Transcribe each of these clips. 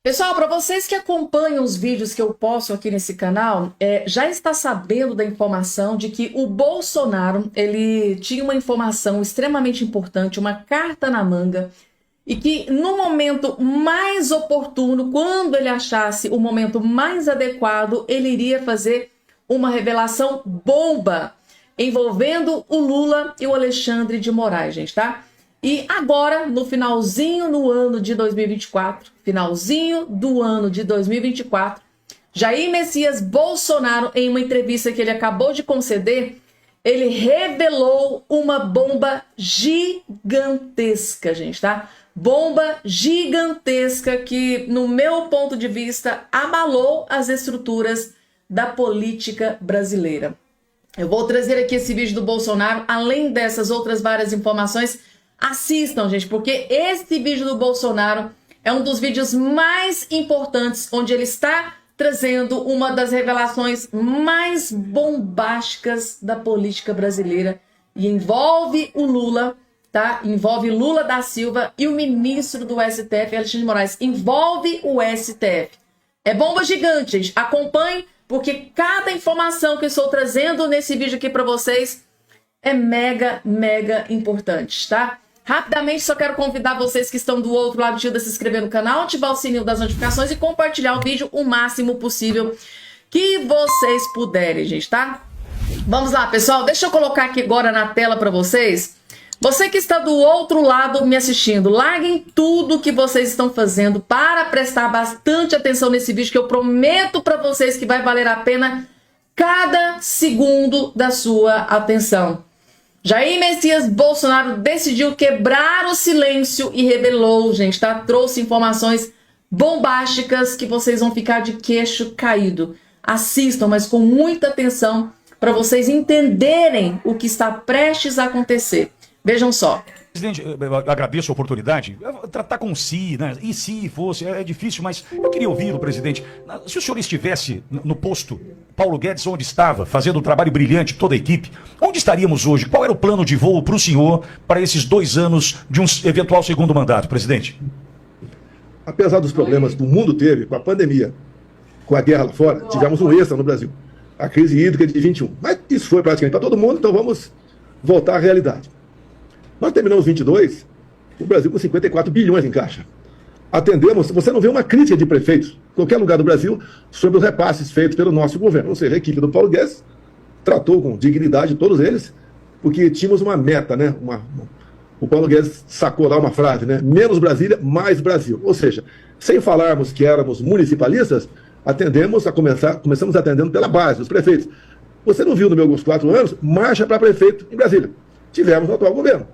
Pessoal, para vocês que acompanham os vídeos que eu posto aqui nesse canal, já está sabendo da informação de que o Bolsonaro, ele tinha uma informação extremamente importante, uma carta na manga, e que no momento mais oportuno, quando ele achasse o momento mais adequado, ele iria fazer uma revelação bomba envolvendo o Lula e o Alexandre de Moraes, gente, tá? E agora, no finalzinho do ano de 2024, Jair Messias Bolsonaro, em uma entrevista que ele acabou de conceder, ele revelou uma bomba gigantesca, gente, tá? Bomba gigantesca que, no meu ponto de vista, abalou as estruturas da política brasileira. Eu vou trazer aqui esse vídeo do Bolsonaro, além dessas outras várias informações. Assistam, gente, porque esse vídeo do Bolsonaro é um dos vídeos mais importantes, onde ele está trazendo uma das revelações mais bombásticas da política brasileira e envolve o Lula, tá? Envolve Lula da Silva e o ministro do STF, Alexandre de Moraes. Envolve o STF. É bomba gigante, gente. Acompanhe, porque cada informação que eu estou trazendo nesse vídeo aqui para vocês é mega importante, tá? Rapidamente, só quero convidar vocês que estão do outro lado a se inscrever no canal, ativar o sininho das notificações e compartilhar o vídeo o máximo possível que vocês puderem, gente, tá? Vamos lá, pessoal. Deixa eu colocar aqui agora na tela para vocês. Você que está do outro lado me assistindo, larguem tudo que vocês estão fazendo para prestar bastante atenção nesse vídeo, que eu prometo para vocês que vai valer a pena cada segundo da sua atenção. Jair Messias Bolsonaro decidiu quebrar o silêncio e revelou, gente, tá? Trouxe informações bombásticas que vocês vão ficar de queixo caído. Assistam, mas com muita atenção, para vocês entenderem o que está prestes a acontecer. Vejam só. Presidente, eu agradeço a oportunidade. Tratar com si, né? E se fosse, é difícil, mas eu queria ouvi-lo, presidente. Se o senhor estivesse no posto Paulo Guedes, onde estava, fazendo um trabalho brilhante, toda a equipe, onde estaríamos hoje? Qual era o plano de voo para o senhor para esses 2 anos de um eventual segundo mandato, presidente? Apesar dos problemas que o mundo teve com a pandemia, com a guerra lá fora, tivemos um extra no Brasil. A crise hídrica de 21. Mas isso foi praticamente para todo mundo, então vamos voltar à realidade. Nós terminamos 22, o Brasil com 54 bilhões em caixa. Atendemos, você não vê uma crítica de prefeitos, em qualquer lugar do Brasil, sobre os repasses feitos pelo nosso governo. Ou seja, a equipe do Paulo Guedes tratou com dignidade todos eles, porque tínhamos uma meta, né? O Paulo Guedes sacou lá uma frase, né? Menos Brasília, mais Brasil. Ou seja, sem falarmos que éramos municipalistas, começamos atendendo pela base, os prefeitos. Você não viu nos meus 4 anos, marcha para prefeito em Brasília. Tivemos no atual governo.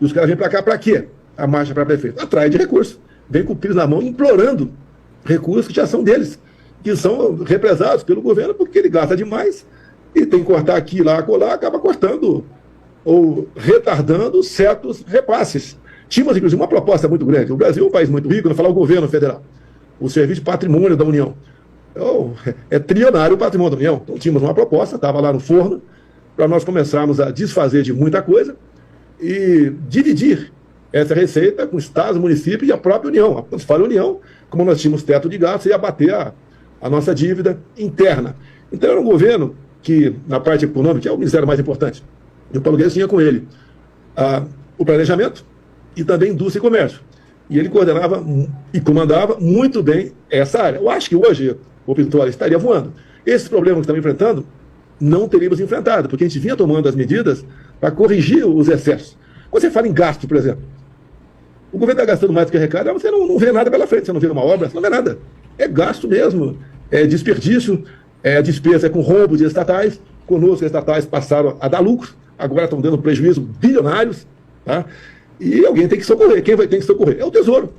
E os caras vêm para cá para quê? A marcha para prefeito. Atrai de recursos. Vem com o pires na mão, implorando recursos que já são deles, que são represados pelo governo porque ele gasta demais e tem que cortar aqui, lá, acolá, acaba cortando ou retardando certos repasses. Tínhamos, inclusive, uma proposta muito grande. O Brasil é um país muito rico, não falar o governo federal. O Serviço de Patrimônio da União. É trilionário o patrimônio da União. Então, tínhamos uma proposta, estava lá no forno, para nós começarmos a desfazer de muita coisa e dividir essa receita com estados, municípios e a própria União. Quando se fala União, como nós tínhamos teto de gastos, ia abater a nossa dívida interna. Então era um governo que, na parte econômica, é o ministério mais importante. E o Paulo Guedes tinha com ele o planejamento e também indústria e comércio. E ele coordenava e comandava muito bem essa área. Eu acho que hoje o Pintório estaria voando. Esses problemas que estamos enfrentando, não teríamos enfrentado, porque a gente vinha tomando as medidas para corrigir os excessos. Quando você fala em gasto, por exemplo, o governo está gastando mais do que arrecada, você não vê nada pela frente, você não vê uma obra, você não vê nada. É gasto mesmo, é desperdício, é despesa com roubo de estatais. Conosco, as estatais passaram a dar lucro, agora estão dando prejuízo bilionários, tá? E alguém tem que socorrer. Quem vai ter que socorrer? É o Tesouro.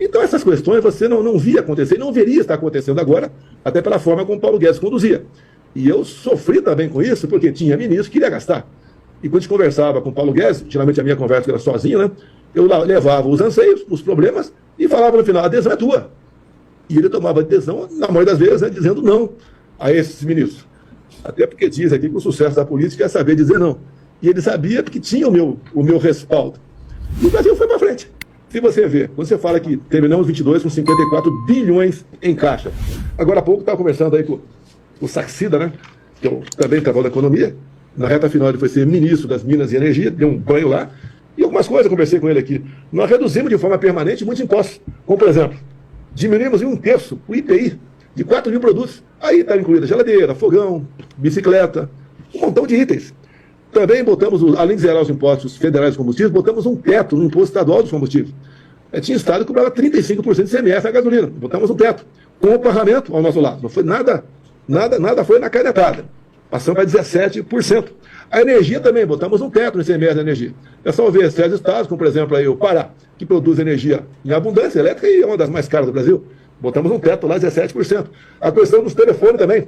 Então essas questões você não via acontecer, não veria estar acontecendo agora, até pela forma como o Paulo Guedes conduzia. E eu sofri também com isso, porque tinha ministro que queria gastar. E quando a gente conversava com o Paulo Guedes, geralmente a minha conversa era sozinho, né? Eu levava os anseios, os problemas, e falava no final, a adesão é tua. E ele tomava adesão, na maioria das vezes, né, dizendo não a esses ministros. Até porque diz aqui que o sucesso da política é saber dizer não. E ele sabia porque tinha o meu respaldo. E o Brasil foi para frente. Se você vê, quando você fala que terminamos 22 com 54 bilhões em caixa. Agora há pouco estava conversando aí com o Saxida, né? Que também trabalha na economia. Na reta final ele foi ser ministro das Minas e Energia, deu um banho lá. E algumas coisas eu conversei com ele aqui. Nós reduzimos de forma permanente muitos impostos. Como, por exemplo, diminuímos em 1/3 o IPI de 4 mil produtos. Aí está incluída geladeira, fogão, bicicleta, um montão de itens. Também botamos, além de zerar os impostos federais de combustíveis, botamos um teto no imposto estadual dos combustíveis. Tinha estado que cobrava 35% de ICMS na gasolina. Botamos um teto. Com o parlamento ao nosso lado. Não foi nada foi na canetada. Passamos para 17%. A energia também, botamos um teto no ICMS da energia. É só ver certos estados, como por exemplo aí o Pará, que produz energia em abundância elétrica e é uma das mais caras do Brasil. Botamos um teto lá, 17%. A questão dos telefones também.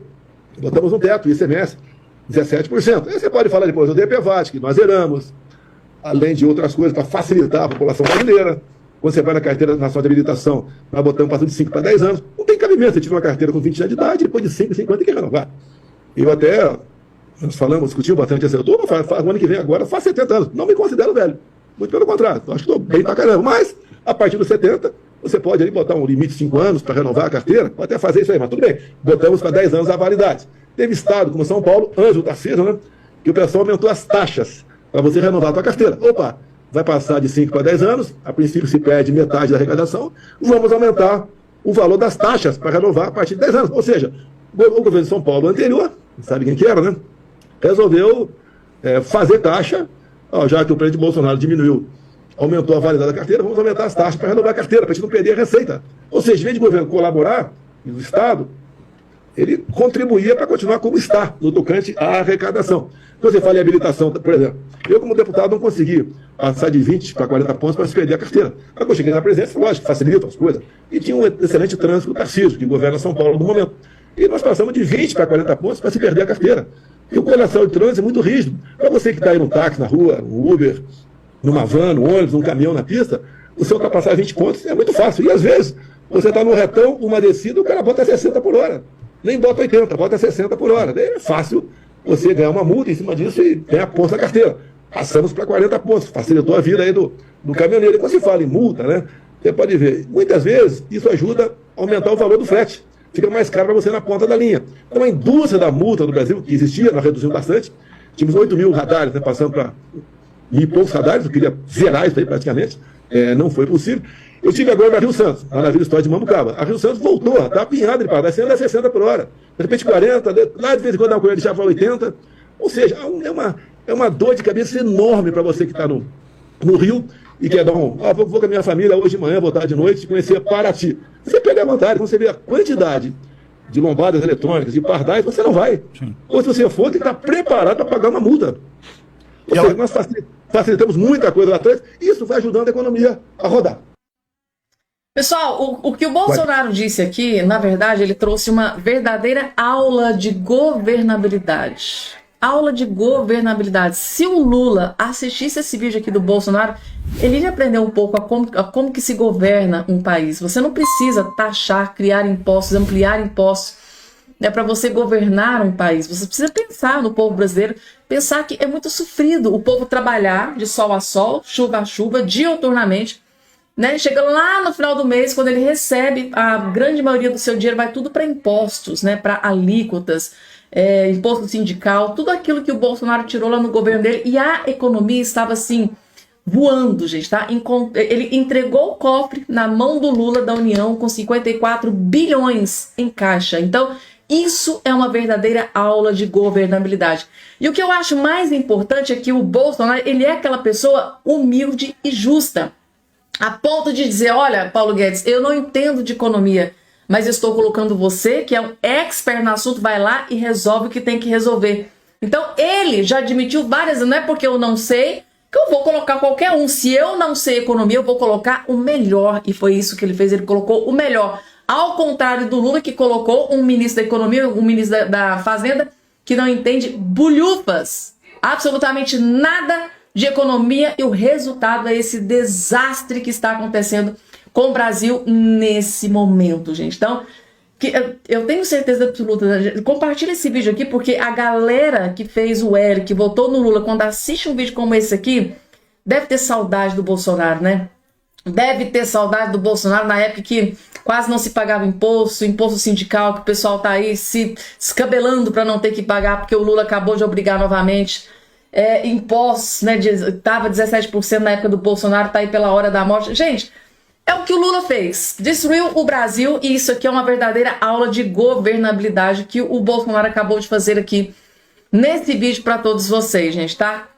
Botamos um teto, ICMS, 17%. Aí você pode falar depois do DPVAT, que nós zeramos, além de outras coisas, para facilitar a população brasileira. Quando você vai na carteira nacional de habilitação, nós botamos passando de 5 para 10 anos. Não tem cabimento, você tira uma carteira com 20 anos de idade, depois de 5, 50 tem que renovar. Eu até, nós falamos, discutimos bastante assim, o ano que vem agora, faço 70 anos. Não me considero velho. Muito pelo contrário, acho que estou bem pra caramba. Mas, a partir dos 70, você pode aí botar um limite de 5 anos para renovar a carteira, pode até fazer isso aí, mas tudo bem. Botamos para 10 anos a validade. Teve estado, como São Paulo, Ângelo Tarcísio, né? Que o pessoal aumentou as taxas para você renovar a sua carteira. Opa, vai passar de 5 para 10 anos, a princípio se perde metade da arrecadação, vamos aumentar o valor das taxas para renovar a partir de 10 anos. Ou seja, o governo de São Paulo anterior, sabe quem que era, né? Resolveu fazer taxa, já que o presidente Bolsonaro diminuiu, aumentou a validade da carteira, vamos aumentar as taxas para renovar a carteira, para a gente não perder a receita. Ou seja, em vez de governo colaborar, e o Estado, ele contribuía para continuar como está, no tocante à arrecadação. Então você fala em habilitação, por exemplo, eu como deputado não consegui passar de 20 para 40 pontos para se perder a carteira. Mas quando eu cheguei na presidência, lógico, facilita as coisas. E tinha um excelente trânsito do Tarcísio, que governa São Paulo no momento. E nós passamos de 20 para 40 pontos para se perder a carteira. E o coração de trânsito é muito rígido. Para você que está aí no táxi, na rua, no Uber, numa van, no ônibus, num caminhão na pista, o seu ultrapassar 20 pontos é muito fácil. E às vezes, você está num retão, uma descida, o cara bota 60 por hora. Nem bota 80, bota 60 por hora. Daí é fácil você ganhar uma multa em cima disso e ganhar pontos na carteira. Passamos para 40 pontos, facilitou a vida aí do caminhoneiro. E quando se fala em multa, né, você pode ver, muitas vezes isso ajuda a aumentar o valor do frete. Fica mais caro para você na ponta da linha. Então a indústria da multa no Brasil, que existia, nós reduzimos bastante. Tínhamos 8 mil radares, né, passando para 1.000 poucos radares, eu queria zerar isso aí praticamente. Não foi possível. Eu estive agora na Rio Santos, na Vila História de Mambucaba. A Rio Santos voltou, está apinhada de parar, sendo 60 por hora. De repente 40, lá de vez em quando dá uma coisa de chave para 80. Ou seja, é uma dor de cabeça enorme para você que está no Rio e quer dar vou com a minha família hoje de manhã, voltar de noite e conhecer Paraty. Você pega a vantagem, quando você vê a quantidade de lombadas eletrônicas, de pardais, você não vai. Sim. Ou se você for, tem que estar preparado para pagar uma multa. Ou seja, nós facilitamos muita coisa lá atrás e isso vai ajudando a economia a rodar. Pessoal, o que o Bolsonaro disse aqui, na verdade, ele trouxe uma verdadeira aula de governabilidade. Aula de governabilidade. Se o Lula assistisse esse vídeo aqui do Bolsonaro, ele iria aprender um pouco a como que se governa um país. Você não precisa taxar, criar impostos, ampliar impostos, né, para você governar um país. Você precisa pensar no povo brasileiro, pensar que é muito sofrido o povo trabalhar de sol a sol, chuva a chuva, diuturnamente, né? Chega lá no final do mês, quando ele recebe, a grande maioria do seu dinheiro vai tudo para impostos, né? Para alíquotas, imposto sindical, tudo aquilo que o Bolsonaro tirou lá no governo dele, e a economia estava assim, voando, gente, tá? Ele entregou o cofre na mão do Lula da União com 54 bilhões em caixa. Então, isso é uma verdadeira aula de governabilidade. E o que eu acho mais importante é que o Bolsonaro, ele é aquela pessoa humilde e justa, a ponto de dizer, olha, Paulo Guedes, eu não entendo de economia, mas eu estou colocando você, que é um expert no assunto, vai lá e resolve o que tem que resolver. Então, ele já admitiu várias vezes, não é porque eu não sei que eu vou colocar qualquer um. Se eu não sei economia, eu vou colocar o melhor. E foi isso que ele fez, ele colocou o melhor. Ao contrário do Lula, que colocou um ministro da Economia, um ministro da Fazenda, que não entende bulhufas, absolutamente nada de economia, e o resultado é esse desastre que está acontecendo com o Brasil nesse momento, gente. Então, eu tenho certeza absoluta, compartilha esse vídeo aqui, porque a galera que fez o L, que votou no Lula, quando assiste um vídeo como esse aqui, deve ter saudade do Bolsonaro, né? deve ter saudade do Bolsonaro na época que quase não se pagava imposto sindical, que o pessoal tá aí se escabelando para não ter que pagar, porque o Lula acabou de obrigar novamente impostos, né? Tava 17% na época do Bolsonaro, tá aí pela hora da morte. Gente, é o que o Lula fez. Destruiu o Brasil e isso aqui é uma verdadeira aula de governabilidade que o Bolsonaro acabou de fazer aqui nesse vídeo para todos vocês, gente, tá?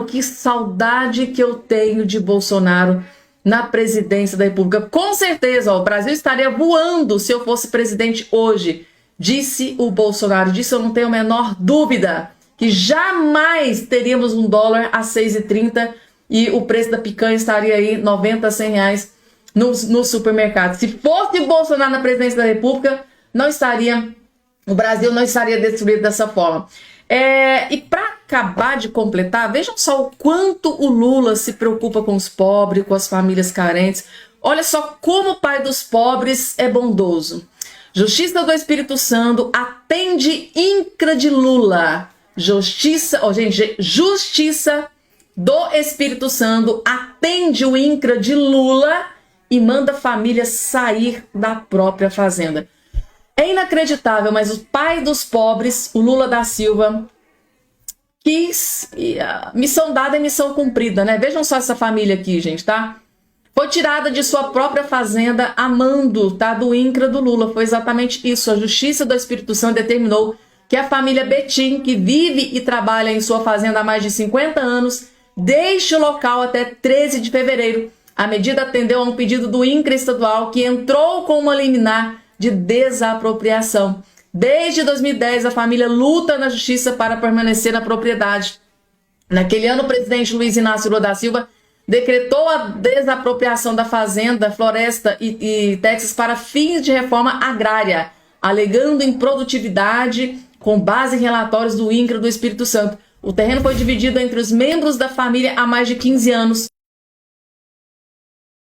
Que saudade que eu tenho de Bolsonaro na presidência da República. Com certeza, ó, o Brasil estaria voando se eu fosse presidente hoje, disse o Bolsonaro. Disso eu não tenho a menor dúvida, que jamais teríamos um dólar a 6,30 e o preço da picanha estaria aí 90, 100 reais no supermercado. Se fosse o Bolsonaro na presidência da República, o Brasil não estaria destruído dessa forma. E para acabar de completar, vejam só o quanto o Lula se preocupa com os pobres, com as famílias carentes. Olha só como o pai dos pobres é bondoso. Justiça do Espírito Santo atende INCRA de Lula. Justiça do Espírito Santo atende o INCRA de Lula e manda a família sair da própria fazenda. É inacreditável, mas o pai dos pobres, o Lula da Silva, quis, e a missão dada é missão cumprida, né? Vejam só essa família aqui, gente, tá? Foi tirada de sua própria fazenda a mando, tá? Do INCRA do Lula. Foi exatamente isso. A Justiça do Espírito Santo determinou que a família Betim, que vive e trabalha em sua fazenda há mais de 50 anos, deixe o local até 13 de fevereiro. A medida atendeu a um pedido do INCRA estadual, que entrou com uma liminar de desapropriação. Desde 2010, a família luta na justiça para permanecer na propriedade. Naquele ano, o presidente Luiz Inácio Lula da Silva decretou a desapropriação da fazenda, floresta e Texas para fins de reforma agrária, alegando improdutividade com base em relatórios do INCRA do Espírito Santo. O terreno foi dividido entre os membros da família há mais de 15 anos.